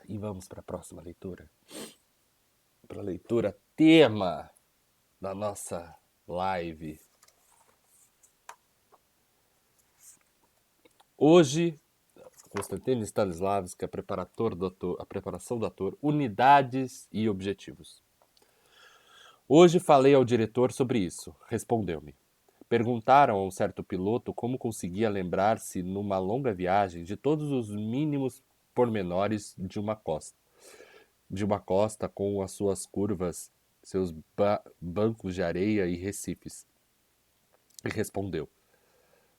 E vamos para a próxima leitura. Para a leitura tema da nossa live. Hoje, Konstantin Stanislavski, a preparação do ator, unidades e objetivos. Hoje falei ao diretor sobre isso. Respondeu-me. Perguntaram a um certo piloto como conseguia lembrar-se, numa longa viagem, de todos os mínimos pormenores de uma costa com as suas curvas, seus bancos de areia e recifes. E respondeu: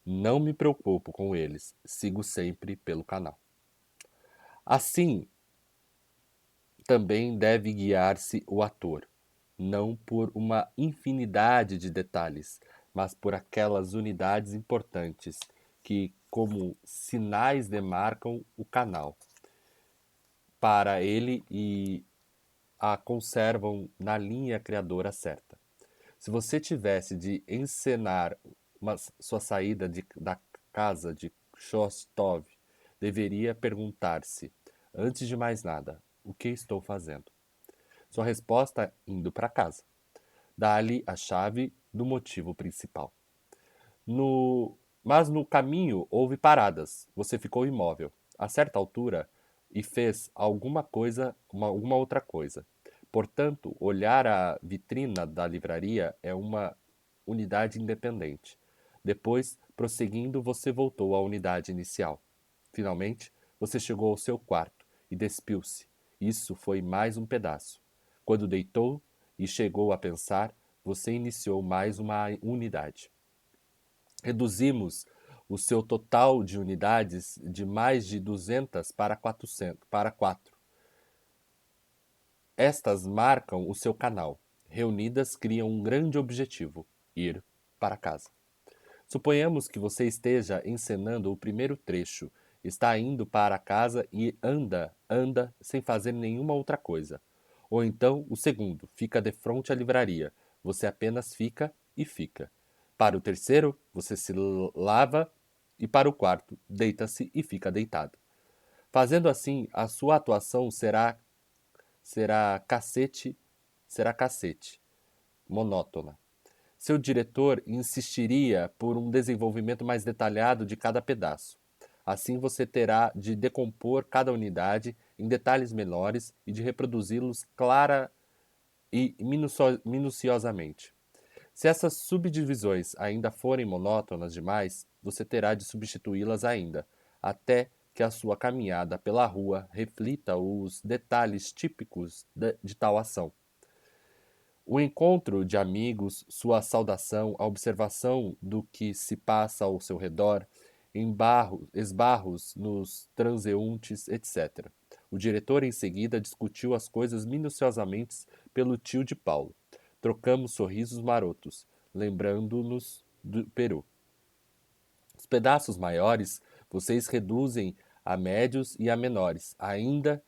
não me preocupo com eles, sigo sempre pelo canal. Assim, também deve guiar-se o ator, não por uma infinidade de detalhes, mas por aquelas unidades importantes que, como sinais, demarcam o canal para ele e a conservam na linha criadora certa. Se você tivesse de encenar sua saída da casa de Shostov, deveria perguntar-se, antes de mais nada, o que estou fazendo? Sua resposta indo para casa. Dá-lhe a chave do motivo principal. Mas no caminho houve paradas. Você ficou imóvel. A certa altura, e fez alguma outra coisa. Portanto, olhar a vitrina da livraria é uma unidade independente. Depois, prosseguindo, você voltou à unidade inicial. Finalmente, você chegou ao seu quarto e despiu-se. Isso foi mais um pedaço. Quando deitou e chegou a pensar, você iniciou mais uma unidade. Reduzimos o seu total de unidades de mais de 200 para 400, para 4. Estas marcam o seu canal. Reunidas criam um grande objetivo: ir para casa. Suponhamos que você esteja encenando o primeiro trecho, está indo para casa e anda sem fazer nenhuma outra coisa. Ou então o segundo, fica de frente à livraria. Você apenas fica e fica. Para o terceiro, você se lava e para o quarto, deita-se e fica deitado. Fazendo assim, a sua atuação será cacete, será cacete, monótona. Seu diretor insistiria por um desenvolvimento mais detalhado de cada pedaço. Assim você terá de decompor cada unidade em detalhes menores e de reproduzi-los clara e minuciosamente. Se essas subdivisões ainda forem monótonas demais, você terá de substituí-las ainda, até que a sua caminhada pela rua reflita os detalhes típicos de tal ação. O encontro de amigos, sua saudação, a observação do que se passa ao seu redor, esbarros nos transeuntes, etc. O diretor em seguida discutiu as coisas minuciosamente pelo tio de Paulo. Trocamos sorrisos marotos, lembrando-nos do Peru. Os pedaços maiores vocês reduzem a médios e a menores ainda,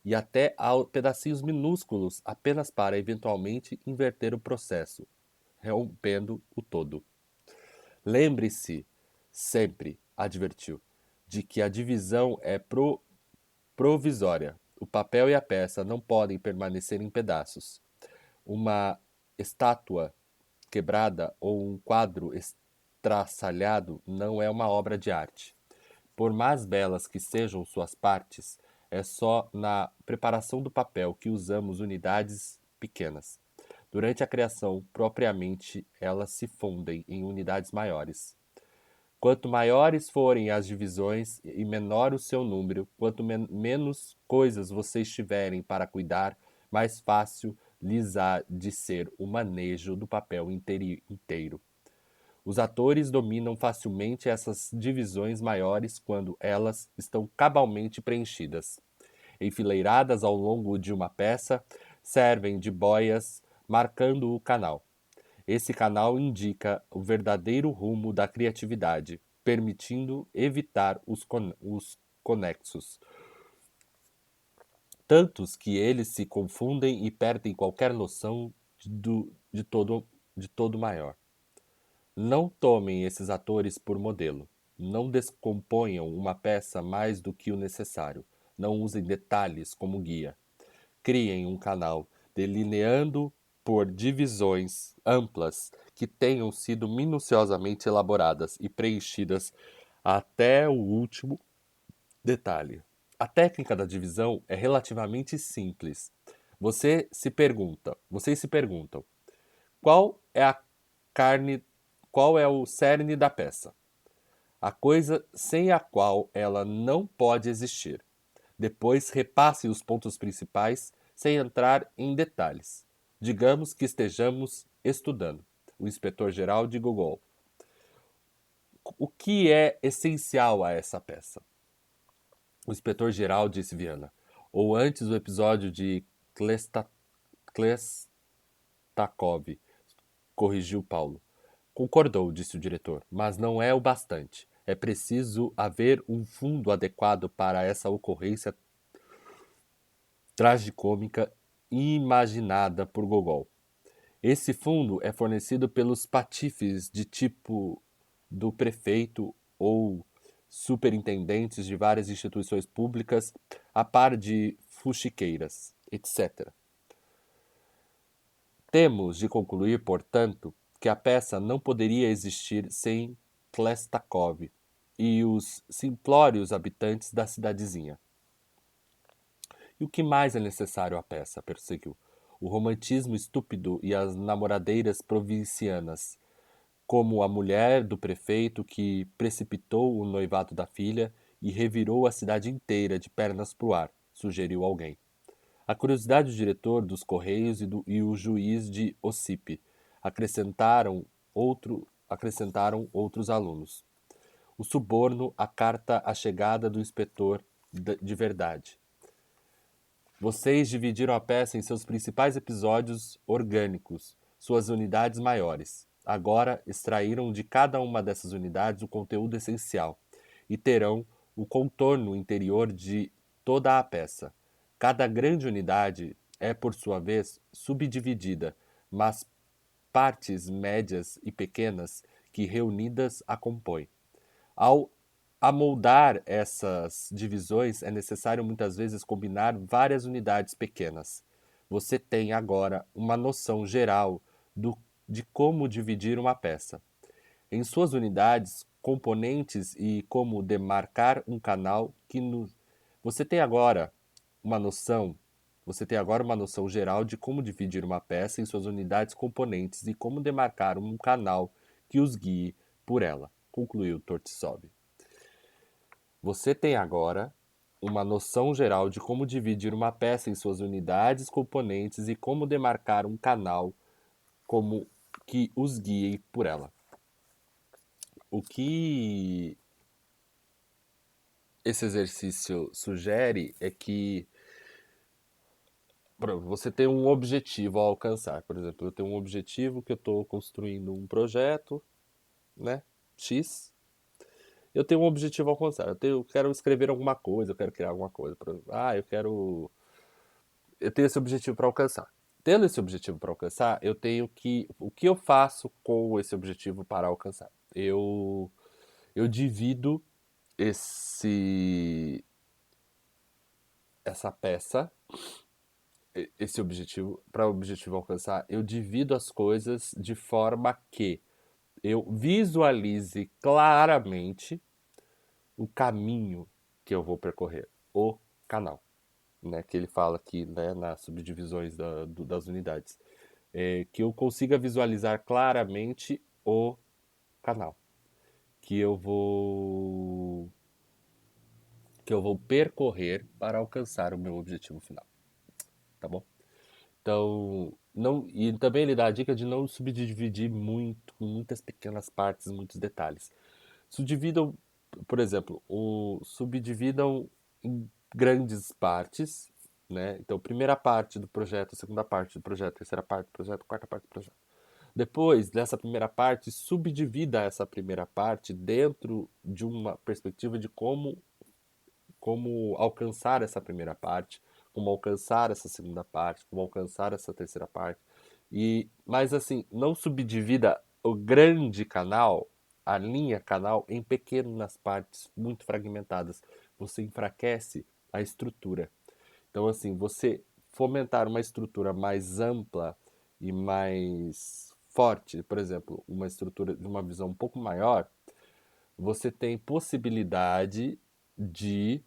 e até a pedacinhos minúsculos apenas para eventualmente inverter o processo, rompendo o todo. Lembre-se sempre, advertiu, de que a divisão é provisória. O papel e a peça não podem permanecer em pedaços. Uma estátua quebrada ou um quadro estraçalhado não é uma obra de arte. Por mais belas que sejam suas partes, é só na preparação do papel que usamos unidades pequenas. Durante a criação, propriamente, elas se fundem em unidades maiores. Quanto maiores forem as divisões e menor o seu número, quanto menos coisas vocês tiverem para cuidar, mais fácil lhes há de ser o manejo do papel inteiro. Os atores dominam facilmente essas divisões maiores quando elas estão cabalmente preenchidas. Enfileiradas ao longo de uma peça, servem de boias marcando o canal. Esse canal indica o verdadeiro rumo da criatividade, permitindo evitar os conexos, tantos que eles se confundem e perdem qualquer noção de todo maior. Não tomem esses atores por modelo. Não descomponham uma peça mais do que o necessário. Não usem detalhes como guia. Criem um canal delineando por divisões amplas que tenham sido minuciosamente elaboradas e preenchidas até o último detalhe. A técnica da divisão é relativamente simples. Vocês se perguntam, qual é a carne, qual é o cerne da peça? A coisa sem a qual ela não pode existir. Depois repasse os pontos principais sem entrar em detalhes. Digamos que estejamos estudando o inspetor-geral de Gogol. O que é essencial a essa peça? O inspetor-geral, disse Viana. Ou antes o episódio de Klestakov, corrigiu Paulo. Concordou, disse o diretor, mas não é o bastante. É preciso haver um fundo adequado para essa ocorrência tragicômica imaginada por Gogol. Esse fundo é fornecido pelos patifes de tipo do prefeito ou superintendentes de várias instituições públicas, a par de fuxiqueiras, etc. Temos de concluir, portanto, que a peça não poderia existir sem Klestakov e os simplórios habitantes da cidadezinha. E o que mais é necessário à peça? Perseguiu. O romantismo estúpido e as namoradeiras provincianas, como a mulher do prefeito que precipitou o noivado da filha e revirou a cidade inteira de pernas pro ar, sugeriu alguém. A curiosidade do diretor dos Correios e o juiz de Ossipe acrescentaram outros alunos. O suborno, a carta à chegada do inspetor de verdade. Vocês dividiram a peça em seus principais episódios orgânicos, suas unidades maiores. Agora extraíram de cada uma dessas unidades o conteúdo essencial e terão o contorno interior de toda a peça. Cada grande unidade é, por sua vez, subdividida, mas partes médias e pequenas que reunidas a compõem. Ao amoldar essas divisões, é necessário muitas vezes combinar várias unidades pequenas. Você tem agora uma noção geral de como dividir uma peça. Em suas unidades, componentes e como demarcar um canal Você tem agora uma noção. Você tem agora uma noção geral de como dividir uma peça em suas unidades componentes e como demarcar um canal que os guie por ela, concluiu Tortisov. Você tem agora uma noção geral de como dividir uma peça em suas unidades componentes e como demarcar um canal como que os guie por ela. O que esse exercício sugere é que você tem um objetivo a alcançar. Por exemplo, eu tenho um objetivo que eu estou construindo um projeto, né? X. Eu tenho um objetivo a alcançar. Eu quero escrever alguma coisa, eu quero criar alguma coisa. Eu tenho esse objetivo para alcançar. Tendo esse objetivo para alcançar, eu tenho que. O que eu faço com esse objetivo para alcançar? Eu divido essa peça, esse objetivo, para o objetivo alcançar, eu divido as coisas de forma que eu visualize claramente o caminho que eu vou percorrer, o canal, né, que ele fala aqui, né, nas subdivisões das unidades, que eu consiga visualizar claramente o canal que eu vou percorrer para alcançar o meu objetivo final, tá bom? Então, não, e também ele dá a dica de não subdividir muito, muitas pequenas partes, muitos detalhes. Subdividam, por exemplo, subdividam em grandes partes, né? Então, primeira parte do projeto, segunda parte do projeto, terceira parte do projeto, quarta parte do projeto. Depois dessa primeira parte, subdivida essa primeira parte dentro de uma perspectiva de como alcançar essa primeira parte, como alcançar essa segunda parte, como alcançar essa terceira parte. Mas assim, não subdivida o grande canal, a linha canal, em pequenas partes muito fragmentadas. Você enfraquece a estrutura. Então, assim, você fomentar uma estrutura mais ampla e mais forte, por exemplo, uma estrutura de uma visão um pouco maior, você tem possibilidade de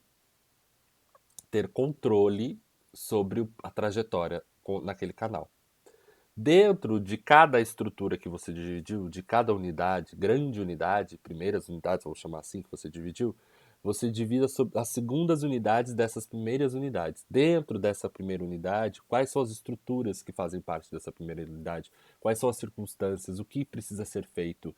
ter controle sobre a trajetória naquele canal. Dentro de cada estrutura que você dividiu, de cada unidade, grande unidade, primeiras unidades, vamos chamar assim, que você divida as segundas unidades dessas primeiras unidades. Dentro dessa primeira unidade, quais são as estruturas que fazem parte dessa primeira unidade? Quais são as circunstâncias? O que precisa ser feito?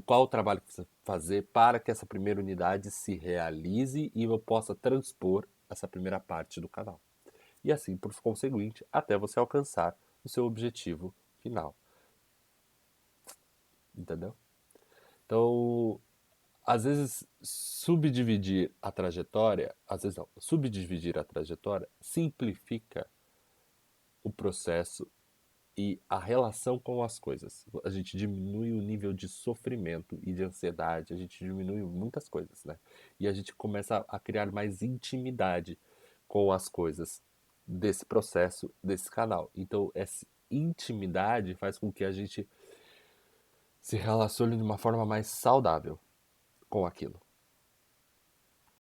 Qual o trabalho que precisa fazer para que essa primeira unidade se realize e eu possa transpor essa primeira parte do canal? E assim, por conseguinte, até você alcançar o seu objetivo final. Entendeu? Então, às vezes, subdividir a trajetória, às vezes não, subdividir a trajetória simplifica o processo e a relação com as coisas. A gente diminui o nível de sofrimento e de ansiedade, a gente diminui muitas coisas, né? E a gente começa a criar mais intimidade com as coisas desse processo, desse canal. Então, essa intimidade faz com que a gente se relacione de uma forma mais saudável com aquilo.